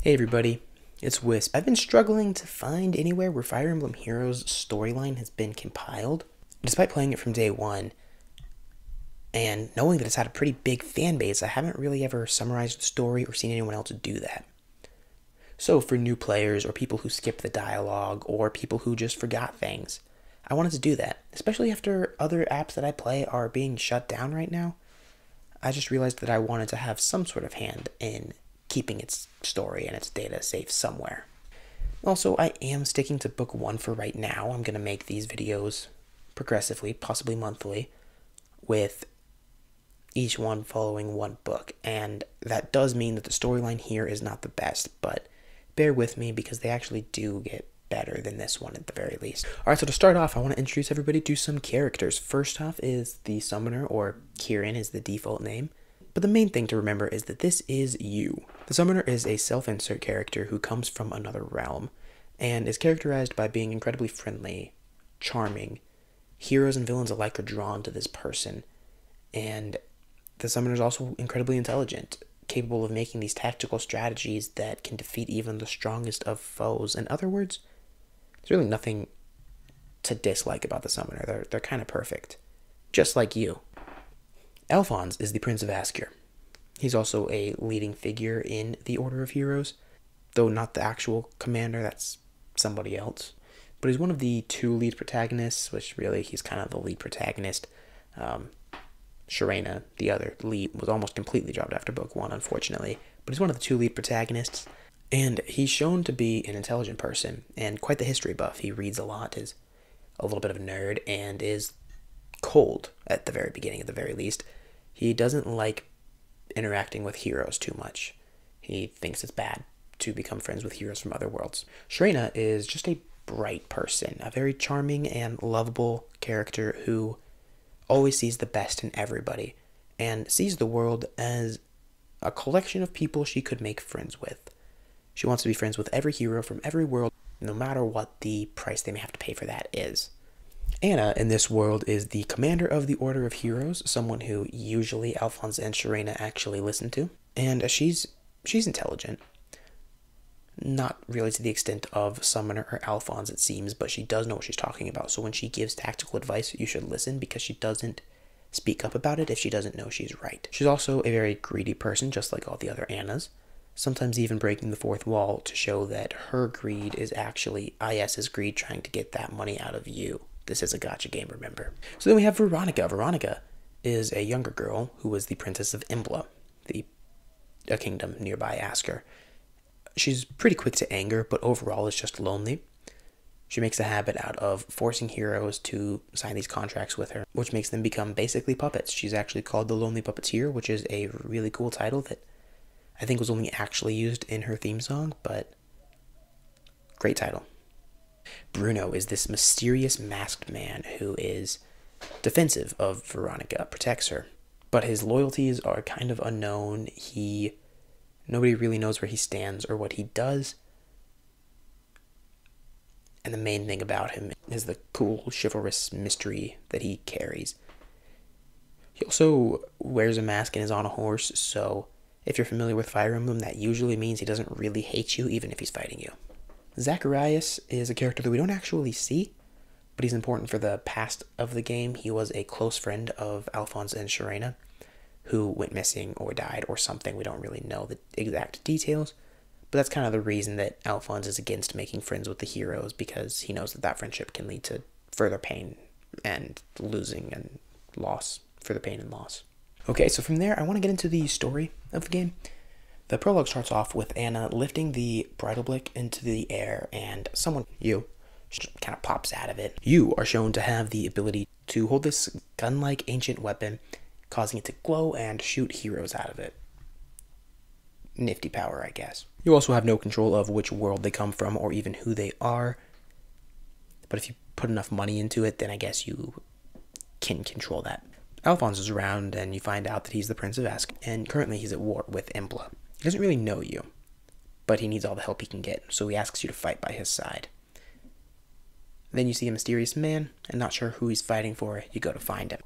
Hey everybody, it's Wisp. I've been struggling to find anywhere where Fire Emblem Heroes storyline has been compiled. Despite playing it from day one, and knowing that it's had a pretty big fan base, I haven't really ever summarized the story or seen anyone else do that. So for new players, or people who skip the dialogue, or people who just forgot things, I wanted to do that, especially after other apps that I play are being shut down right now. I just realized that I wanted to have some sort of hand in keeping its story and its data safe somewhere. Also, I am sticking to book 1 for right now. I'm going to make these videos progressively, possibly monthly, with each one following one book. And that does mean that the storyline here is not the best, but bear with me because they actually do get better than this one at the very least. Alright, so to start off, I want to introduce everybody to some characters. First off is the summoner, or Kieran is the default name. But the main thing to remember is that this is you. The summoner is a self-insert character who comes from another realm, and is characterized by being incredibly friendly, charming. Heroes and villains alike are drawn to this person, and the summoner is also incredibly intelligent, capable of making these tactical strategies that can defeat even the strongest of foes. In other words, there's really nothing to dislike about the summoner. They're kind of perfect, just like you. Alphonse is the Prince of Askr. He's also a leading figure in the Order of Heroes, though not the actual commander, that's somebody else. But he's one of the 2 lead protagonists, which really he's kind of the lead protagonist. Serena, the other lead, was almost completely dropped after book 1, unfortunately. But he's one of the 2 lead protagonists, and he's shown to be an intelligent person and quite the history buff. He reads a lot, is a little bit of a nerd, and is cold at the very beginning, at the very least. He doesn't like interacting with heroes too much. He thinks it's bad to become friends with heroes from other worlds. Serena is just a bright person, a very charming and lovable character who always sees the best in everybody and sees the world as a collection of people she could make friends with. She wants to be friends with every hero from every world, no matter what the price they may have to pay for that is. Anna, in this world, is the commander of the Order of Heroes, someone who usually Alphonse and Serena actually listen to. And she's intelligent. Not really to the extent of Summoner or Alphonse, it seems, but she does know what she's talking about. So when she gives tactical advice, you should listen, because she doesn't speak up about it if she doesn't know she's right. She's also a very greedy person, just like all the other Annas, sometimes even breaking the 4th wall to show that her greed is actually IS's greed, trying to get that money out of you. This is a gacha game, remember. So then we have Veronica. Veronica is a younger girl who was the princess of Imbla, a kingdom nearby Askr. She's pretty quick to anger, but overall is just lonely. She makes a habit out of forcing heroes to sign these contracts with her, which makes them become basically puppets. She's actually called the Lonely Puppeteer, which is a really cool title that I think was only actually used in her theme song, but great title. Bruno is this mysterious masked man who is defensive of Veronica, protects her, but his loyalties are kind of unknown. Nobody really knows where he stands or what he does. And the main thing about him is the cool, chivalrous mystery that he carries. He also wears a mask and is on a horse, so if you're familiar with Fire Emblem, that usually means he doesn't really hate you, even if he's fighting you. Zacharias is a character that we don't actually see, but he's important for the past of the game. He was a close friend of Alphonse and Serena, who went missing or died or something. We don't really know the exact details, but that's kind of the reason that Alphonse is against making friends with the heroes, because he knows that that friendship can lead to further pain and losing and loss, further pain and loss. Okay, so from there, I want to get into the story of the game. The prologue starts off with Anna lifting the bridal blick into the air, and you, just kind of pops out of it. You are shown to have the ability to hold this gun-like ancient weapon, causing it to glow and shoot heroes out of it. Nifty power, I guess. You also have no control of which world they come from or even who they are, but if you put enough money into it, then I guess you can control that. Alphonse is around, and you find out that he's the Prince of Askr, and currently he's at war with Imbla. He doesn't really know you, but he needs all the help he can get, so he asks you to fight by his side. Then you see a mysterious man, and not sure who he's fighting for, you go to find him.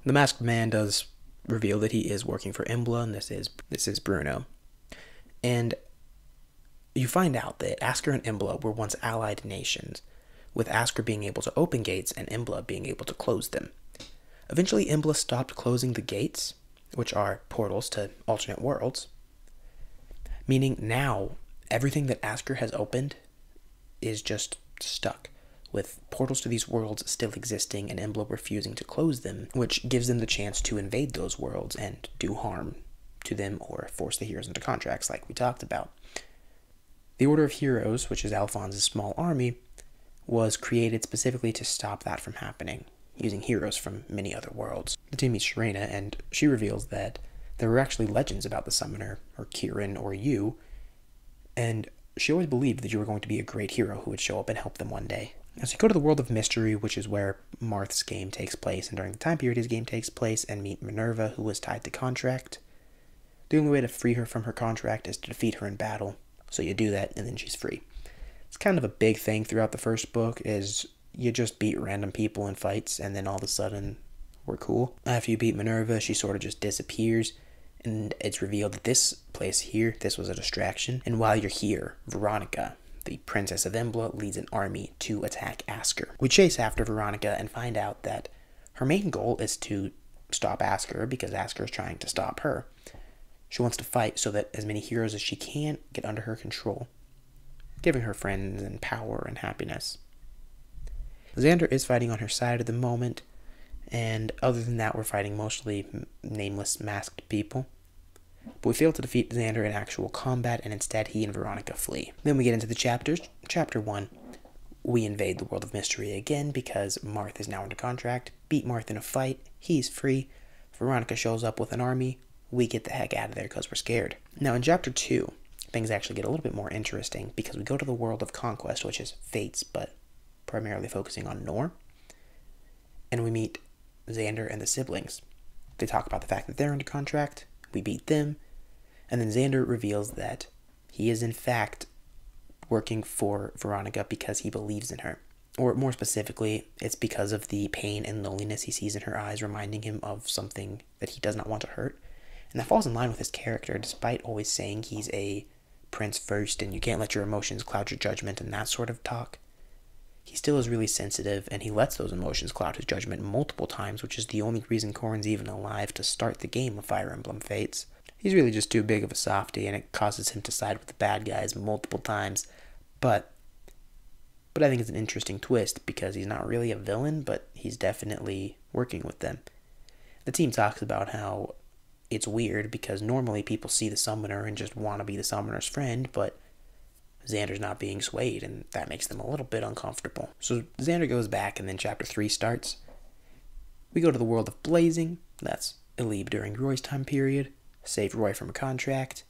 The masked man does reveal that he is working for Imbla, and this is Bruno. And You find out that Asker and Imbla were once allied nations, with Asker being able to open gates and Imbla being able to close them. Eventually, Imbla stopped closing the gates, which are portals to alternate worlds, meaning now everything that Asker has opened is just stuck, with portals to these worlds still existing and Imbla refusing to close them, which gives them the chance to invade those worlds and do harm to them or force the heroes into contracts like we talked about. The Order of Heroes, which is Alphonse's small army, was created specifically to stop that from happening, using heroes from many other worlds. The team meets Serena, and she reveals that there were actually legends about the summoner, or Kieran, or you, and she always believed that you were going to be a great hero who would show up and help them one day. As you go to the world of mystery, which is where Marth's game takes place, and during the time period his game takes place, and meet Minerva, who was tied to contract. The only way to free her from her contract is to defeat her in battle, so you do that, and then she's free. It's kind of a big thing throughout the first book, is you just beat random people in fights, and then all of a sudden, we're cool. After you beat Minerva, she sort of just disappears, and it's revealed that this place here, this was a distraction, and while you're here, Veronica, the Princess of Imbla, leads an army to attack Asker. We chase after Veronica and find out that her main goal is to stop Asker, because Asker is trying to stop her. She wants to fight so that as many heroes as she can get under her control, giving her friends and power and happiness. Xander is fighting on her side at the moment, and other than that, we're fighting mostly nameless masked people. But we fail to defeat Xander in actual combat, and instead he and Veronica flee. Then we get into the chapters. Chapter 1, we invade the world of mystery again because Marth is now under contract. Beat Marth in a fight, he's free. Veronica shows up with an army. We get the heck out of there because we're scared. Now in Chapter 2, things actually get a little bit more interesting because we go to the world of conquest, which is Fates, but primarily focusing on Nor. And we meet Xander and the siblings. They talk about the fact that they're under contract. We beat them. And then Xander reveals that he is in fact working for Veronica because he believes in her. Or more specifically, it's because of the pain and loneliness he sees in her eyes, reminding him of something that he does not want to hurt. And that falls in line with his character, despite always saying he's a prince first and you can't let your emotions cloud your judgment and that sort of talk. He still is really sensitive, and he lets those emotions cloud his judgment multiple times, which is the only reason Corrin's even alive to start the game of Fire Emblem Fates. He's really just too big of a softie, and it causes him to side with the bad guys multiple times. But I think it's an interesting twist, because he's not really a villain, but he's definitely working with them. The team talks about how it's weird, because normally people see the summoner and just want to be the summoner's friend, but Xander's not being swayed, and that makes them a little bit uncomfortable. So Xander goes back, and then Chapter 3 starts. We go to the world of Blazing. That's Elebe during Roy's time period. Save Roy from a contract.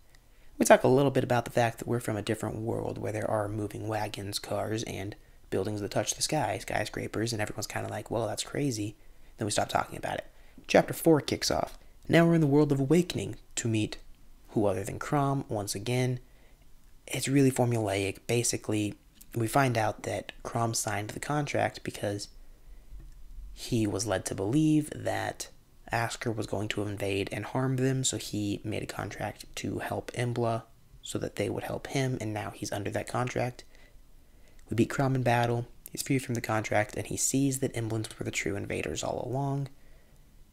We talk a little bit about the fact that we're from a different world where there are moving wagons, cars, and buildings that touch the sky, skyscrapers, and everyone's kind of like, well, that's crazy. Then we stop talking about it. Chapter 4 kicks off. Now we're in the world of Awakening to meet who other than Chrom once again. It's really formulaic. Basically, we find out that Chrom signed the contract because he was led to believe that Asker was going to invade and harm them, so he made a contract to help Imbla so that they would help him, and now he's under that contract. We beat Chrom in battle, he's free from the contract, and he sees that Imblans were the true invaders all along.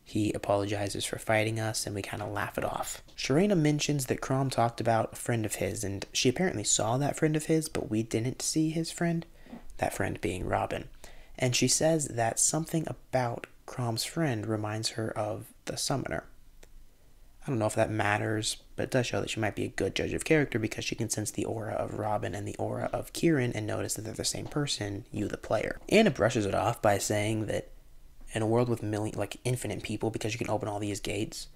He apologizes for fighting us, and we kind of laugh it off. Serena mentions that Chrom talked about a friend of his, and she apparently saw that friend of his, but we didn't see his friend, that friend being Robin. And she says that something about Chrom's friend reminds her of the summoner. I don't know if that matters, but it does show that she might be a good judge of character because she can sense the aura of Robin and the aura of Kieran and notice that they're the same person, you the player. Anna brushes it off by saying that in a world with infinite people, because you can open all these gates,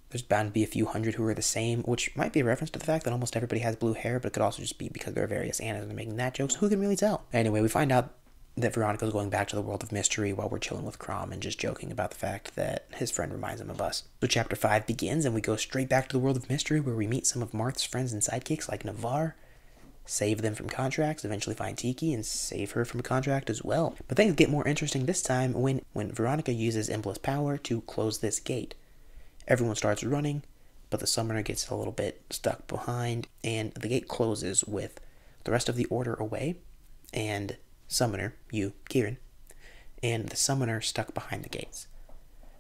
there's bound to be a few hundred who are the same, which might be a reference to the fact that almost everybody has blue hair, but it could also just be because there are various Annas and they're making that joke, so who can really tell? Anyway, we find out that Veronica's going back to the world of mystery while we're chilling with Chrom and just joking about the fact that his friend reminds him of us. So Chapter 5 begins, and we go straight back to the world of mystery where we meet some of Marth's friends and sidekicks like Navarre, save them from contracts, eventually find Tiki and save her from a contract as well. But things get more interesting this time when Veronica uses Imbla's power to close this gate. Everyone starts running, but the summoner gets a little bit stuck behind, and the gate closes with the rest of the Order away, and Summoner, you, Kieran, and the Summoner stuck behind the gates.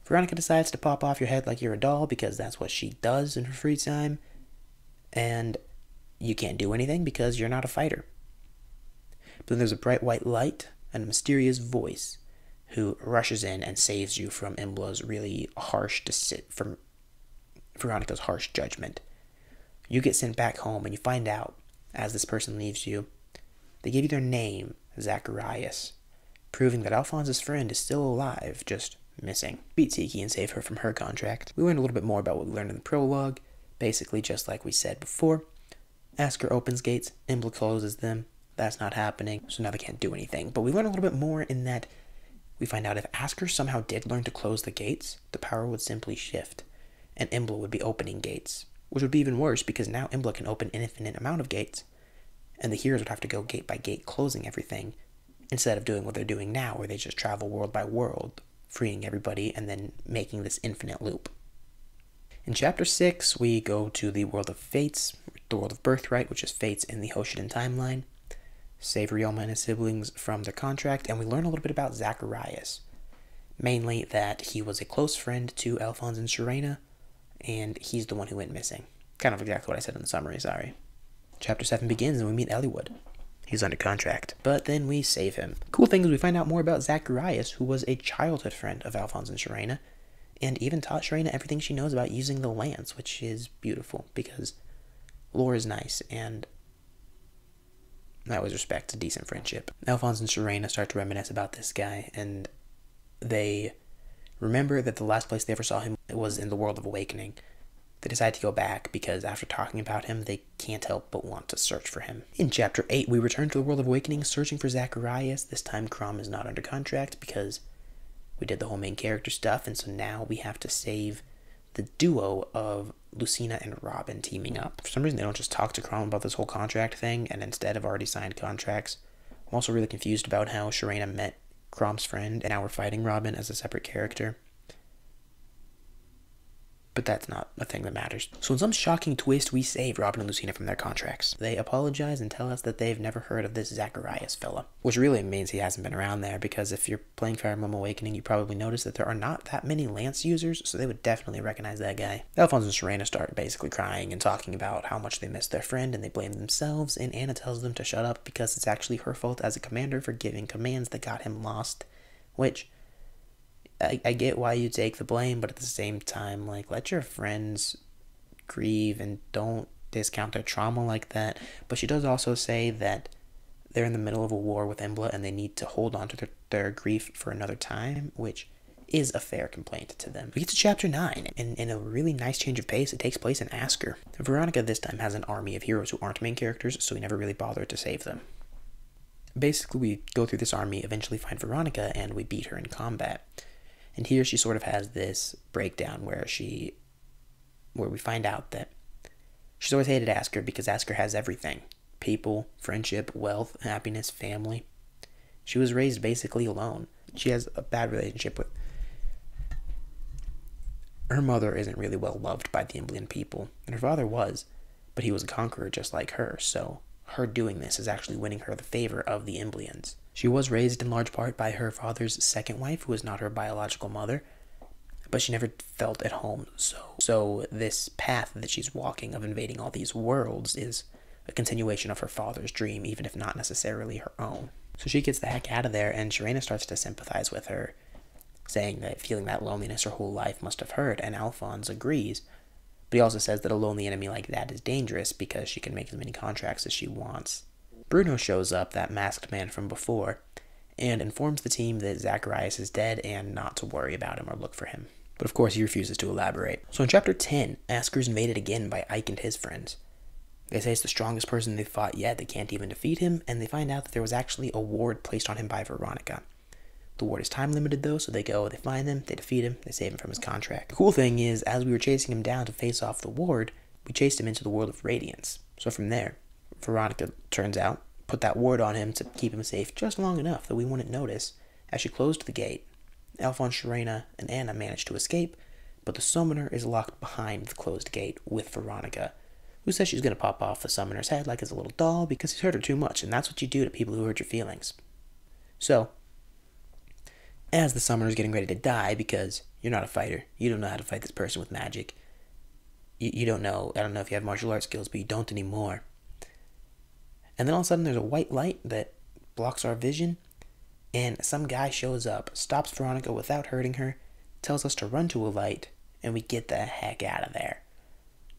Veronica decides to pop off your head like you're a doll because that's what she does in her free time, and you can't do anything because you're not a fighter. But then there's a bright white light and a mysterious voice who rushes in and saves you from Imbla's really harsh from Veronica's harsh judgment. You get sent back home and you find out, as this person leaves you, they give you their name, Zacharias, proving that Alphonse's friend is still alive, just missing. Beat Tiki and save her from her contract. We learned a little bit more about what we learned in the prologue, basically just like we said before. Asker opens gates, Imbla closes them. That's not happening, so now they can't do anything. But we learn a little bit more in that we find out if Asker somehow did learn to close the gates, the power would simply shift, and Imbla would be opening gates, which would be even worse because now Imbla can open an infinite amount of gates, and the heroes would have to go gate by gate closing everything, instead of doing what they're doing now, where they just travel world by world, freeing everybody and then making this infinite loop. In Chapter 6, we go to the World of Fates, the World of Birthright, which is Fates in the Hoshidan timeline, save Ryoma and his siblings from their contract, and we learn a little bit about Zacharias. Mainly that he was a close friend to Alphonse and Serena, and he's the one who went missing. Kind of exactly what I said in the summary, sorry. Chapter 7 begins and we meet Eliwood. He's under contract, but then we save him. Cool thing is we find out more about Zacharias, who was a childhood friend of Alphonse and Serena, and even taught Serena everything she knows about using the lance, which is beautiful, because lore is nice, and I always respect a decent friendship. Alphonse and Serena start to reminisce about this guy, and they remember that the last place they ever saw him was in the World of Awakening. They decide to go back because after talking about him, they can't help but want to search for him. In Chapter 8, we return to the World of Awakening, searching for Zacharias. This time, Crom is not under contract because we did the whole main character stuff, and so now we have to save the duo of Lucina and Robin teaming up. For some reason, they don't just talk to Crom about this whole contract thing, and instead have already signed contracts. I'm also really confused about how Serena met Crom's friend, and now we're fighting Robin as a separate character. But that's not a thing that matters. So in some shocking twist, we save Robin and Lucina from their contracts. They apologize and tell us that they've never heard of this Zacharias fella. Which really means he hasn't been around there, because if you're playing Fire Emblem Awakening, you probably noticed that there are not that many Lance users, so they would definitely recognize that guy. Alphonse and Serena start basically crying and talking about how much they miss their friend, and they blame themselves, and Anna tells them to shut up because it's actually her fault as a commander for giving commands that got him lost. Which, I get why you take the blame, but at the same time, like, let your friends grieve and don't discount their trauma like that. But she does also say that they're in the middle of a war with Imbla and they need to hold on to their grief for another time, which is a fair complaint to them. We get to Chapter 9, and in a really nice change of pace, it takes place in Asker. Veronica this time has an army of heroes who aren't main characters, so we never really bother to save them. Basically, we go through this army, eventually find Veronica, and we beat her in combat. And here she sort of has this breakdown where we find out that she's always hated Asker because Asker has everything. People, friendship, wealth, happiness, family. She was raised basically alone. She has a bad relationship with... Her mother isn't really well loved by the Imblan people, and her father was, but he was a conqueror just like her, so her doing this is actually winning her the favor of the Imblians. She was raised in large part by her father's second wife, who was not her biological mother, but she never felt at home. So this path that she's walking of invading all these worlds is a continuation of her father's dream, even if not necessarily her own. So she gets the heck out of there, and Serena starts to sympathize with her, saying that feeling that loneliness her whole life must have hurt, and Alphonse agrees. But he also says that a lonely enemy like that is dangerous because she can make as many contracts as she wants. Bruno shows up, that masked man from before, and informs the team that Zacharias is dead and not to worry about him or look for him. But of course he refuses to elaborate. So in Chapter 10, Asker's invaded again by Ike and his friends. They say it's the strongest person they've fought yet, they can't even defeat him, and they find out that there was actually a ward placed on him by Veronica. The ward is time limited though, so they go, they find him, they defeat him, they save him from his contract. The cool thing is, as we were chasing him down to face off the ward, we chased him into the world of Radiance. So from there, Veronica, turns out, put that ward on him to keep him safe just long enough that we wouldn't notice. As she closed the gate, Alphonse, Serena, and Anna managed to escape, but the summoner is locked behind the closed gate with Veronica, who says she's going to pop off the summoner's head like it's a little doll because he's hurt her too much, and that's what you do to people who hurt your feelings. So, as the summoner's getting ready to die because you're not a fighter, you don't know how to fight this person with magic, you don't know, I don't know if you have martial arts skills, but you don't anymore. And then all of a sudden there's a white light that blocks our vision, and some guy shows up, stops Veronica without hurting her, tells us to run to a light, and we get the heck out of there.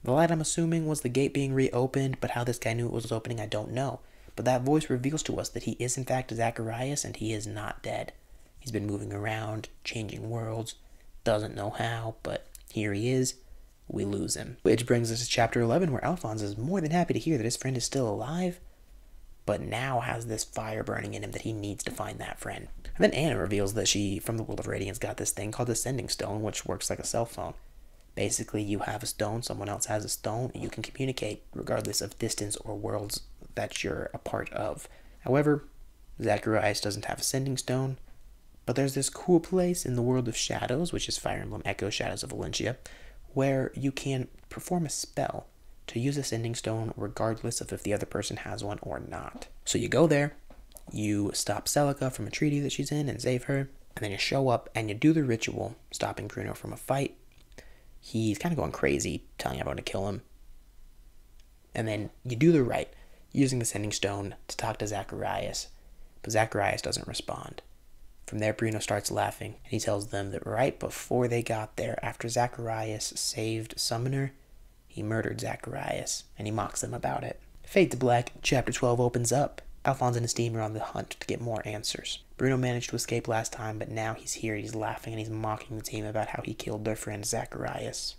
The light, I'm assuming, was the gate being reopened, but how this guy knew it was opening, I don't know. But that voice reveals to us that he is in fact Zacharias, and he is not dead. He's been moving around, changing worlds, doesn't know how, but here he is. We lose him. Which brings us to chapter 11, where Alphonse is more than happy to hear that his friend is still alive, but now has this fire burning in him that he needs to find that friend. And then Anna reveals that she, from the world of Radiance, got this thing called the Sending Stone, which works like a cell phone. Basically, you have a stone, someone else has a stone, and you can communicate regardless of distance or worlds that you're a part of. However, Zacharias doesn't have a Sending Stone, but there's this cool place in the world of Shadows, which is Fire Emblem Echo Shadows of Valencia, where you can perform a spell to use a Sending Stone regardless of if the other person has one or not. So you go there, you stop Celica from a treaty that she's in and save her, and then you show up and you do the ritual, stopping Bruno from a fight. He's kind of going crazy, telling everyone to kill him. And then you do the rite, using the Sending Stone to talk to Zacharias, but Zacharias doesn't respond. From there, Bruno starts laughing, and he tells them that right before they got there, after Zacharias saved Summoner, he murdered Zacharias, and he mocks them about it. Fade to black, chapter 12 opens up. Alphonse and his team are on the hunt to get more answers. Bruno managed to escape last time, but now he's here, he's laughing, and he's mocking the team about how he killed their friend Zacharias.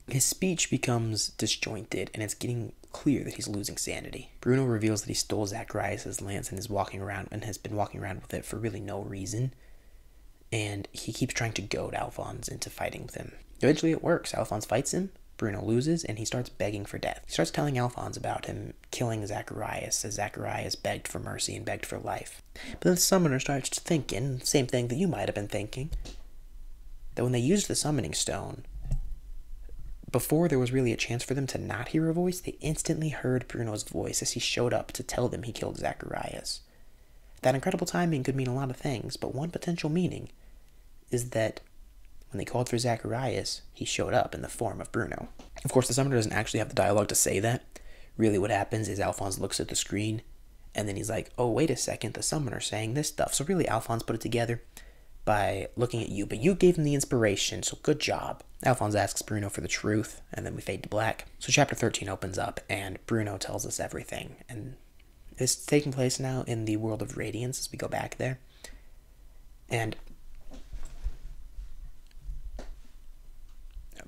His speech becomes disjointed, and it's getting clear that he's losing sanity. Bruno reveals that he stole Zacharias' lance and has been walking around with it for really no reason. And he keeps trying to goad Alphonse into fighting with him. Eventually it works. Alphonse fights him, Bruno loses, and he starts begging for death. He starts telling Alphonse about him killing Zacharias, as Zacharias begged for mercy and begged for life. But then the summoner starts thinking, same thing that you might have been thinking, that when they used the summoning stone, before there was really a chance for them to not hear a voice, they instantly heard Bruno's voice as he showed up to tell them he killed Zacharias. That incredible timing could mean a lot of things, but one potential meaning is that when they called for Zacharias, he showed up in the form of Bruno. Of course, the summoner doesn't actually have the dialogue to say that. Really what happens is Alphonse looks at the screen, and then he's like, oh, wait a second, the summoner's saying this stuff. So really, Alphonse put it together by looking at you, but you gave him the inspiration, so good job. Alphonse asks Bruno for the truth, and then we fade to black. So chapter 13 opens up, and Bruno tells us everything, and it's taking place now in the world of Radiance as we go back there. And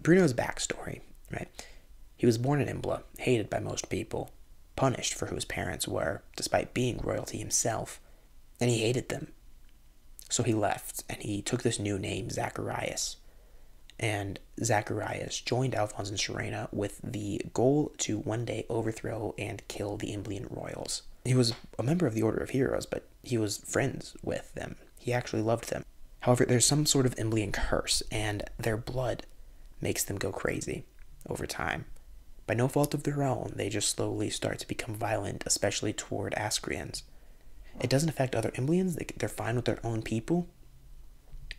Bruno's backstory, right? He was born in Imbla, hated by most people, punished for who his parents were, despite being royalty himself, and he hated them. So he left, and he took this new name, Zacharias. And Zacharias joined Alphonse and Serena with the goal to one day overthrow and kill the Imblian royals. He was a member of the Order of Heroes, but he was friends with them. He actually loved them. However, there's some sort of Imblian curse, and their blood makes them go crazy over time. By no fault of their own, they just slowly start to become violent, especially toward Ascrians. It doesn't affect other Imblians, they're fine with their own people,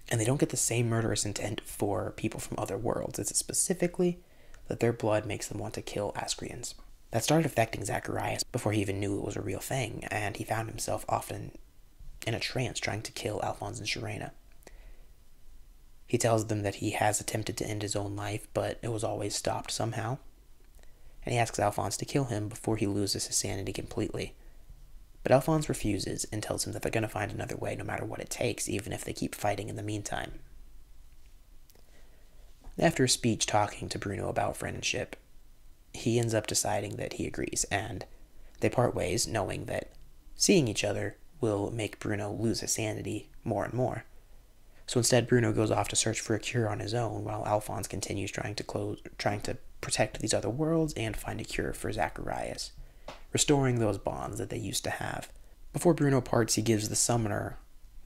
and they don't get the same murderous intent for people from other worlds. It's specifically that their blood makes them want to kill Ascrians. That started affecting Zacharias before he even knew it was a real thing, and he found himself often in a trance trying to kill Alphonse and Serena. He tells them that he has attempted to end his own life, but it was always stopped somehow. And he asks Alphonse to kill him before he loses his sanity completely. But Alphonse refuses and tells him that they're going to find another way no matter what it takes, even if they keep fighting in the meantime. After a speech talking to Bruno about friendship, he ends up deciding that he agrees, and they part ways, knowing that seeing each other will make Bruno lose his sanity more and more. So instead, Bruno goes off to search for a cure on his own, while Alphonse continues trying to protect these other worlds and find a cure for Zacharias, restoring those bonds that they used to have. Before Bruno parts, he gives the summoner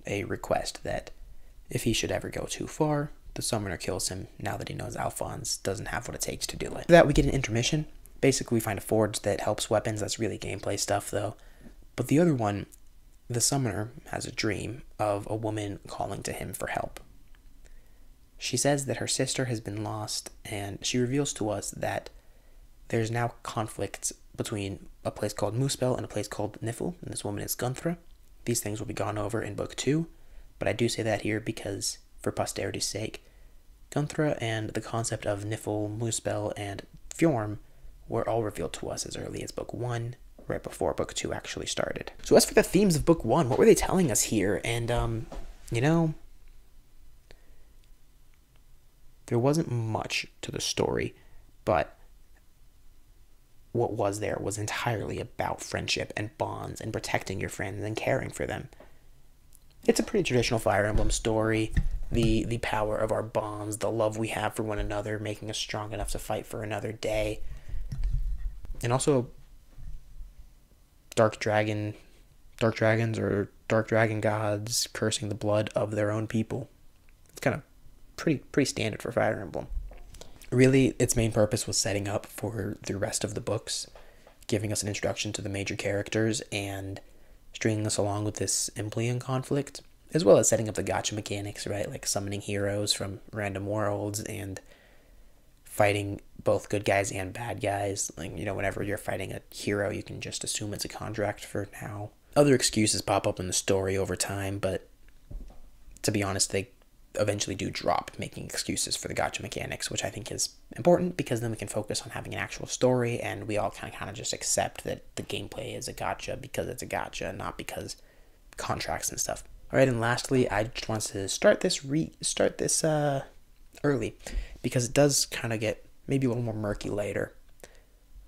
a request that if he should ever go too far, the summoner kills him now that he knows Alphonse doesn't have what it takes to do it. After that, we get an intermission, Basically, we find a forge that helps weapons. That's really gameplay stuff, though. But the other one, the summoner has a dream of a woman calling to him for help. She says that her sister has been lost, and she reveals to us that there's now conflicts between a place called Muspel and a place called Nifl, and this woman is Gunthra. These things will be gone over in Book 2, but I do say that here because, for posterity's sake, Gunthra and the concept of Nifl, Muspel, and Fjorm were all revealed to us as early as Book 1, right before Book 2 actually started. So as for the themes of Book 1, what were they telling us here? And, there wasn't much to the story, but what was there was entirely about friendship and bonds and protecting your friends and caring for them. It's a pretty traditional Fire Emblem story. The power of our bonds, the love we have for one another, making us strong enough to fight for another day. And also dark dragons or dark dragon gods cursing the blood of their own people. It's kind of pretty standard for Fire Emblem. Really, its main purpose was setting up for the rest of the books, giving us an introduction to the major characters and stringing us along with this Emplean conflict, as well as setting up the gacha mechanics, right? Like summoning heroes from random worlds and fighting both good guys and bad guys. Like, whenever you're fighting a hero, you can just assume it's a contract for now. Other excuses pop up in the story over time, but to be honest, they eventually do drop making excuses for the gacha mechanics, which I think is important because then we can focus on having an actual story, and we all kind of just accept that the gameplay is a gacha because it's a gacha, not because contracts and stuff. All right, and lastly, I just want to start this early because it does kind of get maybe a little more murky later.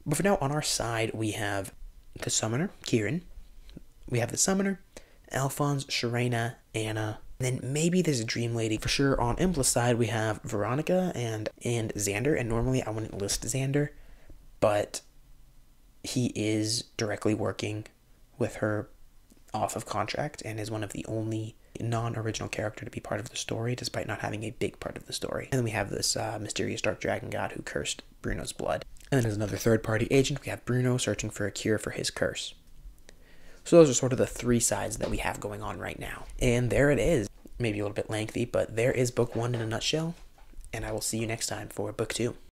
But for now, on our side, we have the summoner, Kieran. We have the summoner, Alphonse, Serena, Anna. And then maybe there's a dream lady. For sure, on Impla's side, we have Veronica and Xander. And normally I wouldn't list Xander, but he is directly working with her off of contract and is one of the only non-original character to be part of the story, despite not having a big part of the story. And then we have this mysterious dark dragon god who cursed Bruno's blood. And then as another third-party agent, we have Bruno searching for a cure for his curse. So those are sort of the three sides that we have going on right now. And there it is. Maybe a little bit lengthy, but there is Book 1 in a nutshell. And I will see you next time for Book 2.